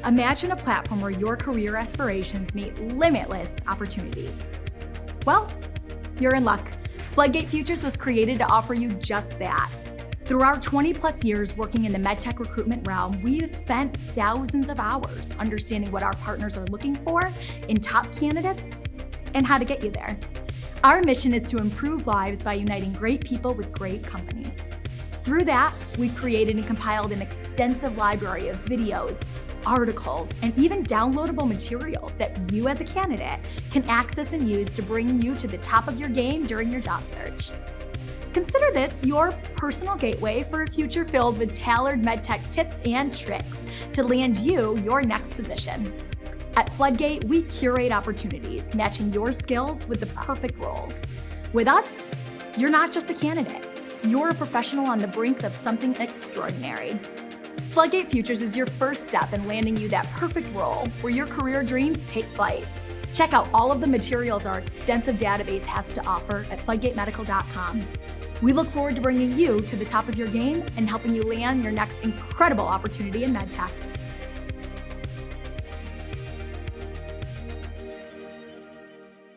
Imagine a platform where your career aspirations meet limitless opportunities. Well, you're in luck. FloodGate Futures was created to offer you just that. Through our 20+ years working in the MedTech recruitment realm, we've spent thousands of hours understanding what our partners are looking for in top candidates and how to get you there. Our mission is to improve lives by uniting great people with great companies. Through that, we've created and compiled an extensive library of videos, articles, and even downloadable materials that you as a candidate can access and use to bring you to the top of your game during your job search. Consider this your personal gateway for a future filled with tailored MedTech tips and tricks to land you your next position. At FloodGate, we curate opportunities, matching your skills with the perfect roles. With us, you're not just a candidate. You're a professional on the brink of something extraordinary. FloodGate Futures is your first step in landing you that perfect role where your career dreams take flight. Check out all of the materials our extensive database has to offer at floodgatemedical.com. We look forward to bringing you to the top of your game and helping you land your next incredible opportunity in MedTech.